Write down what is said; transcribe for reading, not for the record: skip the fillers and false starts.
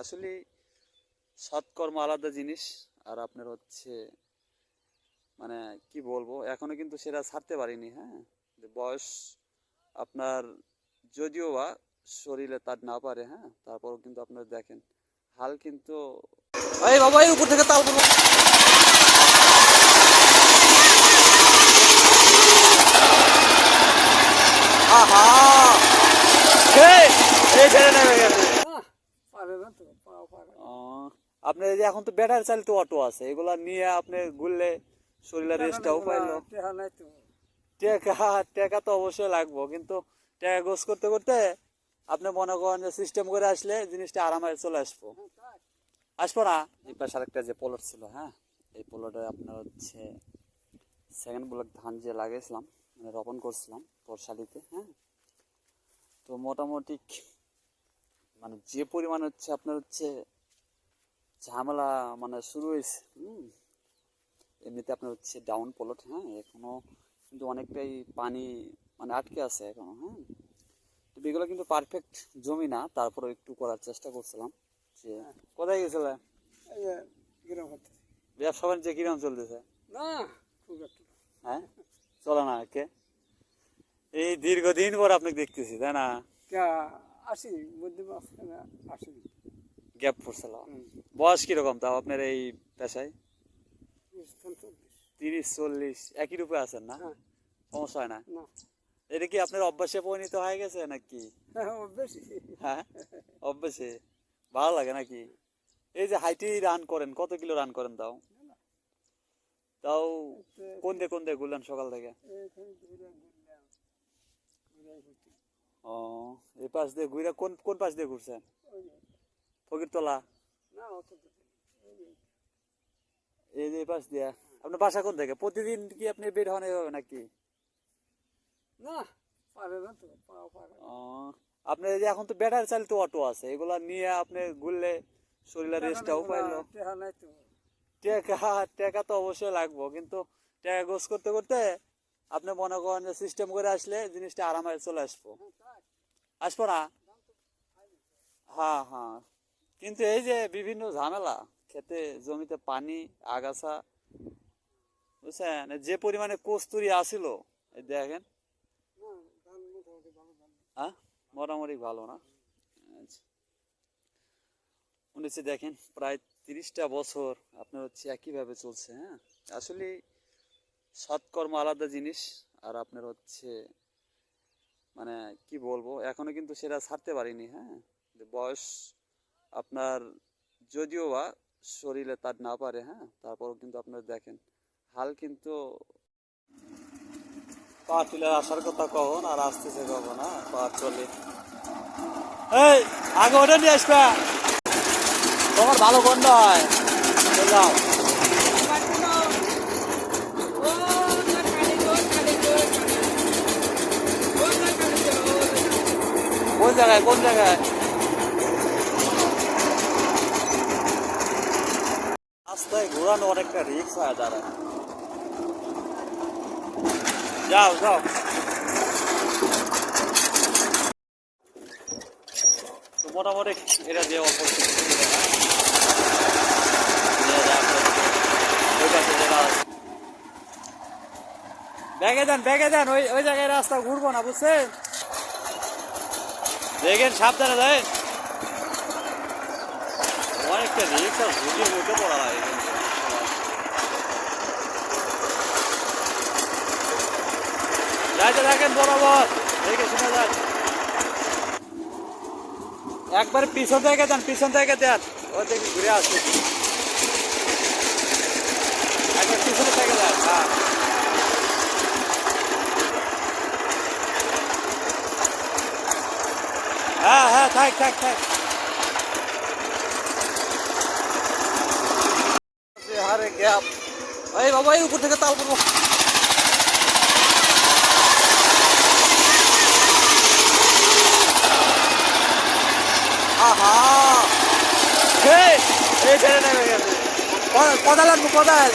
আসলে সৎকর্ম আলাদা জিনিস। আর আপনার হচ্ছে মানে কি বলবো, এখনো কিন্তু সেটা ছাড়তে পারিনি। হ্যাঁ, বয়স আপনার যদিও বা শরীরে তার না পারে, হ্যাঁ, তারপরও কিন্তু আপনারা দেখেন হাল কিন্তু এই বাবা এই উপর থেকে তাল করবো। আহা এই ছেড়ে নেমে গেছে। আপনার এই যে এখন তো ব্যাটারি চালিত অটো আছে, এগুলা নিয়ে আপনি ঘুরলে শরীরের রেস্টটাও পাইলো। টেকা টেকা তো অবশ্যই লাগবো, কিন্তু টেকা গোছ করতে করতে আপনি মনে করেন যে সিস্টেম করে আসলে জিনিসটা আরামে চলে আসবো। আসবো না। এই পাশে আরেকটা যে পোলট ছিল, হ্যাঁ, এই পোলটে আপনার হচ্ছে সেকেন্ড ব্লক ধান যে লাগিয়েছিলাম, মানে রোপণ করছিলাম বর্ষালিতে। হ্যাঁ, তো মোটামুটি মানে যে পরিমাণ হচ্ছে আপনার হচ্ছে ঝামেলা মানে শুরু হয়েছে। এমনিতে আপনার হচ্ছে ডাউন প্লট, হ্যাঁ, এখনো কিন্তু অনেকটাই পানি মানে আটকে আছে এখনো। হ্যাঁ, তো এগুলো কিন্তু পারফেক্ট জমি না, তারপরে একটু করার চেষ্টা করছিলাম। যে কোথায় গেছিলে? ব্যবসা বাণিজ্য কিরকম চলতেছে? না খুব একটা। হ্যাঁ, চলে না কে? এই দীর্ঘদিন পর আপনাকে দেখতেছি, তাই না? আসি মধ্যে আসি গ্যাপ পড়ছিল। বয়স কিরকম তাও আপনার এই পেশায়? 30-40 একই রূপে আছেন না? সমস্যা হয় না? এটা কি আপনার অভ্যাসে পরিণত হয়ে গেছে নাকি? হ্যাঁ, অভ্যাসে ভালো লাগে নাকি? এই যে হাইটি রান করেন, কত কিলো রান করেন তাও? তাও কোন দিয়ে ঘুরলেন সকাল থেকে? ও, এই পাশ দিয়ে ঘুরে কোন কোন পাশ দিয়ে ঘুরছেন? ফকিরতলা? এই যে এই পাশ দিয়ে। আপনার বাসা কোন থেকে? প্রতিদিন কি আপনি বের হন এভাবে নাকি? না পারে না তো, আপনার এই যে এখন তো ব্যাটারি চালিত অটো আছে, এগুলা নিয়ে আপনি ঘুরলে শরীরের রেস্টটাও পাইলো। টেকা টেকা তো অবশ্যই লাগবো, কিন্তু টেকা গোছ করতে করতে আপনি মনে করেন যে সিস্টেম করে আসলে জিনিসটা আরামে চলে আসবো। আসবো না? হ্যাঁ হ্যাঁ, কিন্তু এই যে বিভিন্ন ঝামেলা, খেতে জমিতে পানি আগাছা, বুঝছেন, যে পরিমাণে কস্তুরি আসিল, এই দেখেন। হ্যাঁ, মোটামুটি ভালো না। আচ্ছা, উনি দেখেন প্রায় 30টা বছর আপনার হচ্ছে একইভাবে চলছে। হ্যাঁ, আসলে সৎকর্ম আলাদা জিনিস। আর আপনার হচ্ছে মানে কি বলবো, এখনো কিন্তু সেটা ছাড়তে পারিনি। হ্যাঁ, বয়স আপনার যদিও বা শরীরে তার না পারে, হ্যাঁ, তারপরও কিন্তু আপনারা দেখেন হাল কিন্তু পাওয়ার টিলার আসার কথা কখন আর আসতেছে কখন? হ্যাঁ, পাওয়ার চলে। এই আগে ওটা নিয়ে আসবে, তোমার ভালো গন্ধ হয়। যাও কোন জায়গায় কোন জায়গায়? রাস্তায় ঘোরানো অনেকটা রিক্স হয় দাঁড়ায়। যাও যাও। তো মোটামুটি এটা দিয়ে অল্প ব্যাগে দেন ওই ওই জায়গায় রাস্তা ঘুরবো না, বুঝছেন? দেখেন সাবধানে যায়, অনেকটা রিক্স আর ঝুঁকির মধ্যে পড়া লাগে। যাইতে থাকেন বরাবর, দেখে শুনে যান। একবারে পিছন থেকে দেন, পিছন থেকে দেন, ও দেখি ঘুরে আসছে। একবার পিছনে থেকে দেন। হ্যাঁ হ্যাঁ থাক থাক থাক। হারে গ্যাপ, এই বাবা এই উপর থেকে তাল করবো। আহা এই ছেড়ে নেমে গেছে। কোদাল আনবো, কোদাল।